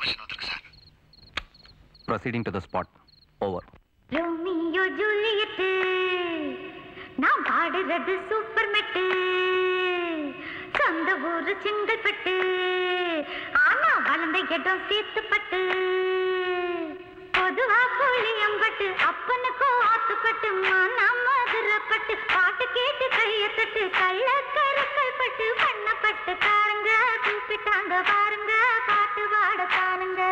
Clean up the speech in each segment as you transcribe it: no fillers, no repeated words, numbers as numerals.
Information வந்திருக்கு sir. Proceeding to the spot. Over. Romeo Juliet நான் பாடுறது சூப்பர் மெட்டு சொந்த ஊரு செங்கல்பட்டு ஆனா வளர்ந்த இடம் சேர்த்துப்பட்டு பொதுவா புளியம்பட்டு அப்பனுக்கும் ஆத்துப்பட்டு நம்ம மதுரப்பட்டு பாட்டு கேட்டு கையத்தட்டு கள்ளக்கருக்கள் பட்டு பண்ணப்பட்டு காருங்க கூப்பிட்டாங்க பாருங்க பாட்டு பாட தானுங்க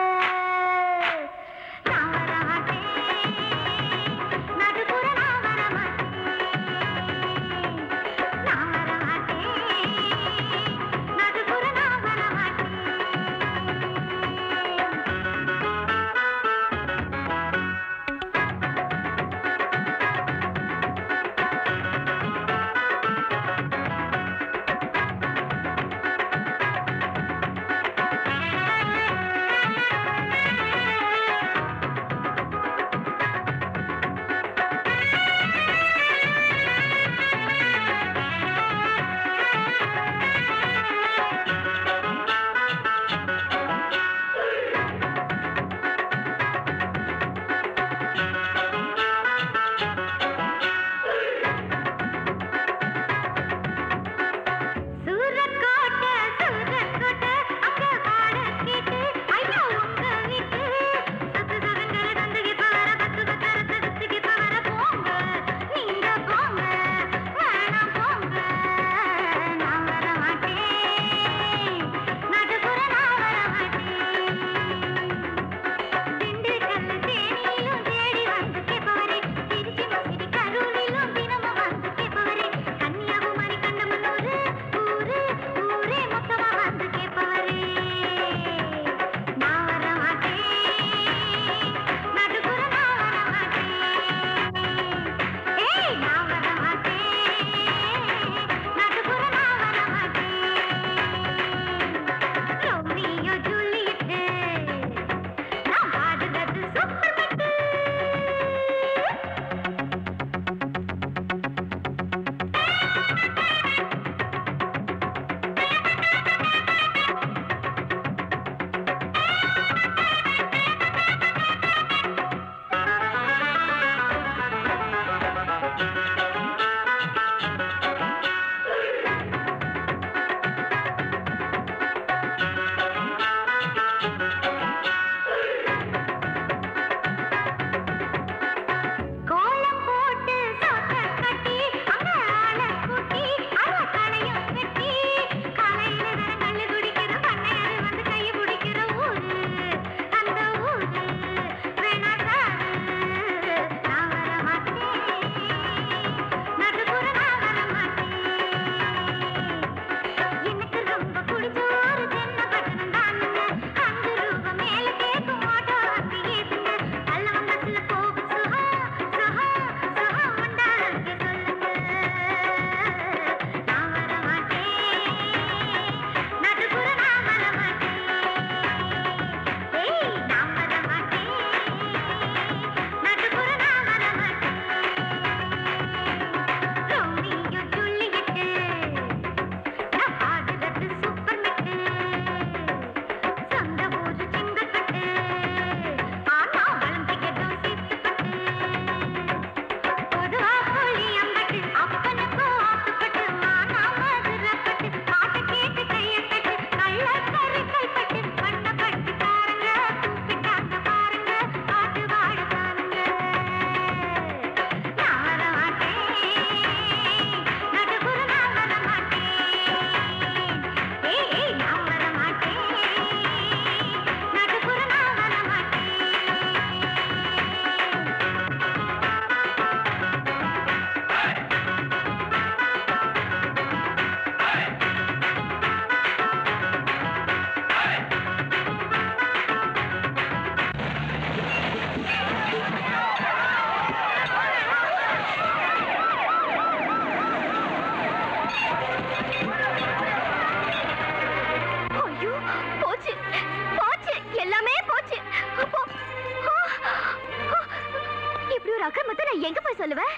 எங்க போய் சொல்லுவேன்?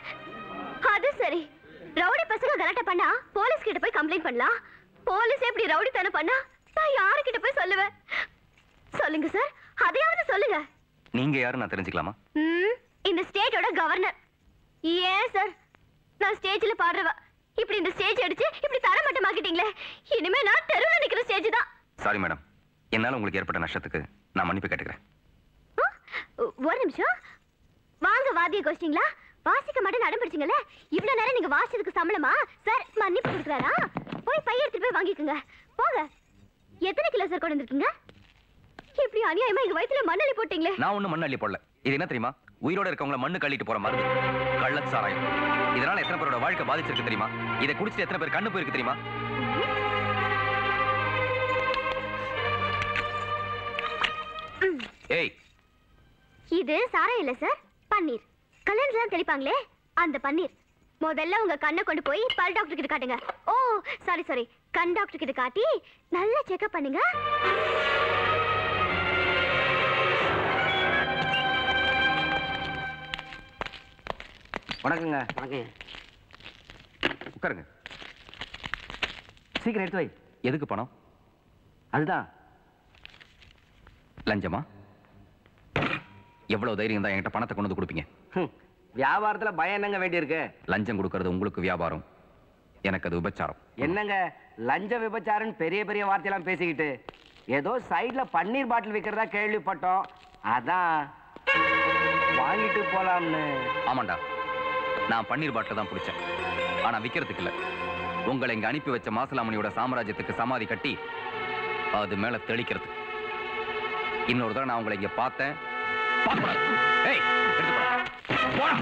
அது சரி, ரவுடி பசங்க கலாட்டா பண்ணா போலீஸ் கிட்ட போய் கம்ப்ளைண்ட் பண்ணலாம். போலீஸ் எப்படி ரவுடி தான பண்ணா நான் யாரு கிட்ட போய் சொல்லுவேன்? சொல்லுங்க சார், அதையாவது சொல்லுங்க. நீங்க யாரு நான் தெரிஞ்சுக்கலாமா? இந்த ஸ்டேட்டோட கவர்னர். ஏன் சார், நான் ஸ்டேஜ்ல பாடுறவ, இப்படி இந்த ஸ்டேஜ் அடிச்சு இப்படி தரமட்டமாக்கிட்டீங்களே. இனிமே நான் தெருவில் நிக்கிற ஸ்டேஜ் தான். சாரி மேடம், என்னால உங்களுக்கு ஏற்பட்ட நஷ்டத்துக்கு நான் மன்னிப்பு கேட்டுக்கிறேன். ஒரு நிமிஷம், வாங்க வாத்திய கோஷ்டிங்களா? வாசிக்க மாட்டேன்னு அடம் பிடிச்சிங்கல்ல, இவ்வளவு நேரம் நீங்க வாசிச்சதுக்கு சம்பளமா சார் மன்னிப்பு கொடுக்குறாரா? போய் பைய எடுத்துட்டு போய் வாங்கிக்கோங்க. போங்க. எத்தனை கிலோ சார் கொண்டு வந்திருக்கீங்க? இப்படி அநியாயமா எங்க வயித்துல மண்ணள்ளி போட்டீங்களே. நான் ஒண்ணும் மண்ணள்ளி போடல. இது என்ன தெரியுமா? உயிரோட இருக்கவங்கள மண்ணு கள்ளிட்டு போற மருந்து, கள்ளச்சாராயம். இதனால எத்தனை பேரோட வாழ்க்கை பாதிச்சிருக்கு தெரியுமா? இதை குடிச்சிட்டு எத்தனை பேர் கண்ணு போயிருக்கு தெரியுமா? ஏய், இது சாராயம் இல்ல சார், பன்னீர். கல்யாணத்துல தெளிப்பாங்களே அந்த பன்னீர். முதல்ல உங்க கண்ணை கொண்டு போய் பல் டாக்டர் கிட்ட காட்டுங்க. ஓ சாரி, கண் டாக்டர் கிட்ட காட்டி நல்லா செக்அப் பண்ணுங்க. வணக்கங்க. வணக்கம். உட்காருங்க. சீக்கிரம் எடுத்து வை. எதுக்கு பணம்? அதுதான். லஞ்சமா? எவ்வளவு தைரியம் தான் என்கிட்ட பணத்தை கொண்டு வந்து கொடுப்பீங்க? வியாபாரத்துல பயம் என்னங்க வேண்டியிருக்கு? லஞ்சம் கொடுக்கறது உங்களுக்கு வியாபாரம், எனக்கு அது விபச்சாரம். என்னங்க லஞ்ச விபச்சாரம் பெரிய பெரிய வார்த்தையெல்லாம் பேசிக்கிட்டு, ஏதோ சைட்ல பன்னீர் பாட்டில் விற்கிறதா கேள்விப்பட்டோம், அதான் வாங்கிட்டு போலாம்னு. ஆமாண்டா, நான் பன்னீர் பாட்டில் தான் பிடிச்சேன், ஆனா விக்கிறதுக்கு இல்ல. உங்களை இங்க அனுப்பி வச்ச மாசலாமணியோட சாம்ராஜ்யத்துக்கு சமாதி கட்டி அது மேல தெளிக்கிறது. இன்னொரு தடவை நான் உங்களை இங்க பார்த்தேன். ஏய், எடுத்து போடா. போடா.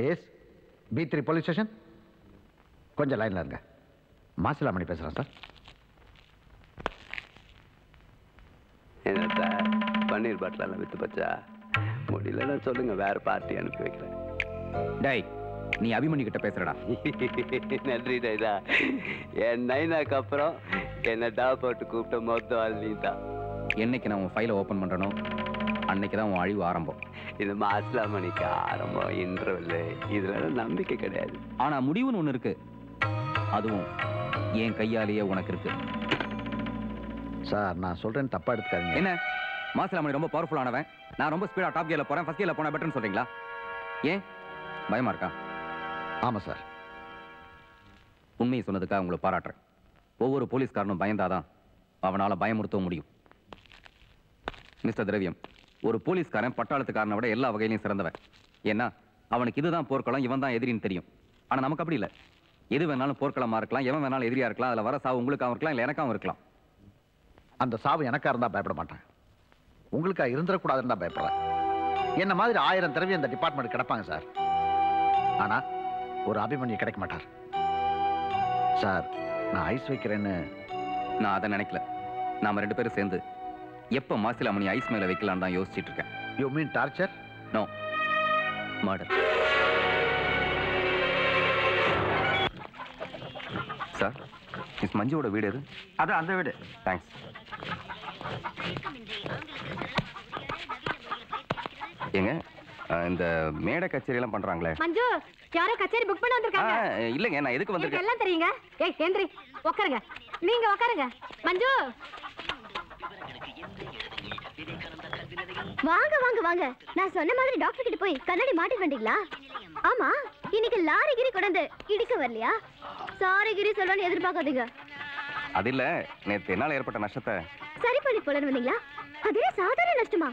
Yes B3 police station. கொஞ்சம் லைன்ல இருங்க. மாசிலாமணி பேசுறேன் சார். என்ன சார், பன்னீர் பாட்டிலாம் வித்து பச்சா? முடியலன்னா சொல்லுங்க, வேற பார்ட்டி அனுப்பி வைக்கிறேன். டேய், நீ அபிமன்யு கிட்ட பேசுறடா. நன்றி டைதா. என் நைனாக்கு அப்புறம் என்ன டா போட்டு கூப்பிட்ட மொத்தம் ஆள் நீ தான். என்னைக்கு நான் உன் ஃபைலை ஓபன் பண்றனோ அன்னைக்கு தான் உன் அழிவு ஆரம்பம். இது மாசிலாமணிக்கு ஆரம்பம், இன்டர்வெல், இதுல நம்பிக்கை கிடையாது. ஆனா முடிவுன்னு ஒண்ணு இருக்கு, அதுவும் என் கையாலேயே உனக்கு இருக்கு. சார் நான் சொல்றேன், தப்பா எடுத்துக்காதீங்க. என்ன, மாசிலாமணி ரொம்ப பவர்ஃபுல்லானவன், நான் ரொம்ப ஸ்பீடா டாப் கியர்ல போறேன், ஃபர்ஸ்ட் கியர்ல போனா பெட்டர்னு சொல்றீங்களா? ஏன் பயமா இருக்கா? ஆமா சார். உண்மையை சொன்னதுக்காக உங்களை பாராட்டுறேன். ஒவ்வொரு போலீஸ்காரனும் பயந்தாதான் அவனால பயமுறுத்தவும் முடியும். மிஸ்டர் திரவியம், ஒரு போலீஸ்காரன் பட்டாளத்துக்காரனை விட எல்லா வகையிலையும் சிறந்தவன். ஏன்னா அவனுக்கு இதுதான் போர்க்களம், இவன் தான் எதிரின்னு தெரியும். ஆனா நமக்கு அப்படி இல்லை. எது வேணாலும் போர்க்களமா இருக்கலாம், எவன் வேணாலும் எதிரியா இருக்கலாம். அதுல வர சாவு உங்களுக்காகவும் இருக்கலாம், இல்லை எனக்காகவும் இருக்கலாம். அந்த சாவு எனக்கா இருந்தா பயப்பட மாட்டேன், உங்களுக்கா இருந்துடக்கூடாதுன்னு தான் பயப்படுறேன். என்ன மாதிரி 1000 தடவை இந்த டிபார்ட்மெண்ட் கிடப்பாங்க சார், ஆனா ஒரு அபிமன்யு கிடைக்க மாட்டார் சார். நான் ஐஸ் வைக்கிறேன்னு நான் அதை நினைக்கல. நாம 2 பேரும் சேர்ந்து எப்ப மாசிலாமணி ஐஸ் மேல வைக்கலான்னு தான் யோசிச்சுட்டு இருக்கேன். You mean torture? No, murder. Sir, miss மஞ்சுவோட வீடு எது? அது அந்த வீடு. தேங்க்ஸ். ஏங்க, இந்த மேடை கச்சேரி எல்லாம் பண்றாங்களே. மஞ்சு, யாரோ கச்சேரி புக் பண்ண வந்திருக்காங்க. இல்லங்க, நான் எதுக்கு வந்திருக்கேன் எல்லாம் தெரியுங்க. ஏய் கேந்திரி, உட்காருங்க. நீங்க உட்காருங்க. மஞ்சு, வாங்க வாங்க வாங்க. நான் சொன்ன மாதிரி டாக்டர் கிட்ட போய் கண்ணாடி மாட்டி வந்தீங்களா? ஆமா, இன்னைக்கு லாரி கிரி கொண்டு இடிக்க வரலையா? சாரி கிரி சொல்லணும்னு எதிர்பார்க்காதீங்க. அது இல்ல, நேத்து என்னால ஏற்பட்ட நஷ்டத்தை சரி பண்ணி போலன்னு வந்தீங்களா? அது சாதாரண நஷ்டமா?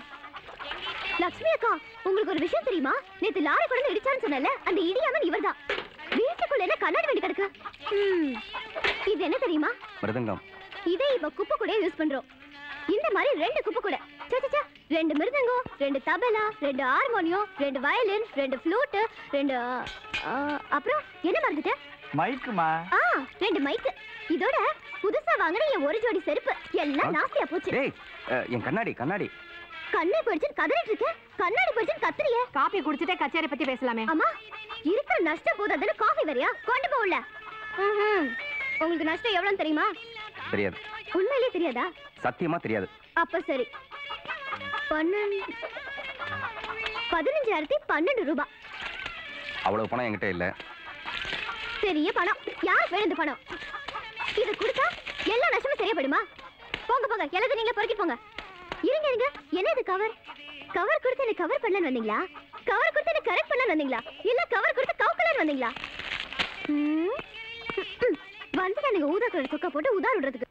லட்சுமி அக்கா, உங்களுக்கு ஒரு விஷயம் தெரியுமா? நேத்து லாரி கொண்டு இடிச்சான்னு சொன்னல, அந்த இடியாமன் இவர்தான். வீட்டுக்குள்ள என்ன கண்ணாடி வண்டி கிடக்கு. இது என்ன தெரியுமா? மிருதங்கம். இதை இப்ப குப்பை கூட யூஸ் பண்றோம். இந்த மாதிரி 2 குப்பை கூட, 2 மிருதங்கம், 2 தபலா, 2 ஹார்மோனியம், 2 வயலின், 2 ஃப்ளூட், 2 அப்புறம் என்ன மறந்துட்ட? மைக்குமா? 2 மைக். இதோட புதுசா வாங்குற என் ஒரு ஜோடி செருப்பு எல்லாம் நாஸ்தியா போச்சு. டேய், என் கண்ணாடி கண்ணாடி கண்ணை போயிடுச்சு கதறிட்டு இருக்க. கண்ணாடி போயிடுச்சு கத்துறியே. காபி குடிச்சிட்டே கச்சேரி பத்தி பேசலாமே. அம்மா, இருக்கிற நஷ்டம் போதாதுன்னு காஃபி வரையா கொண்டு போகல. உங்களுக்கு நஷ்டம் எவ்வளவு தெரியுமா? தெரியாது. உண்மையிலே தெரியாதா? சத்தியமா தெரியாது. அப்ப சரி. 15,012 ரூபாய். அவ்வளவு பணம் என்கிட்ட இல்ல. பெரிய பணம். யார் வேணும் இந்த பணம்? இது கொடுத்தா எல்லா நஷ்டமும் சரியாப்படுமா? போங்க போங்க, எல்லாத்தையும் நீங்க பொறுக்கி போங்க. இருங்க இருங்க, என்ன இது கவர்? கவர் கொடுத்து என்ன கவர் பண்ணலான்னு வந்தீங்களா? கவர் கொடுத்து என்ன கரெக்ட் பண்ணலான்னு வந்தீங்களா? இல்ல கவர் கொடுத்து கவுக்கலான்னு வந்தீங்களா? வந்து நான் ஊதா கலர் சொக்கா போட்டு உதார் விடுறதுக்கு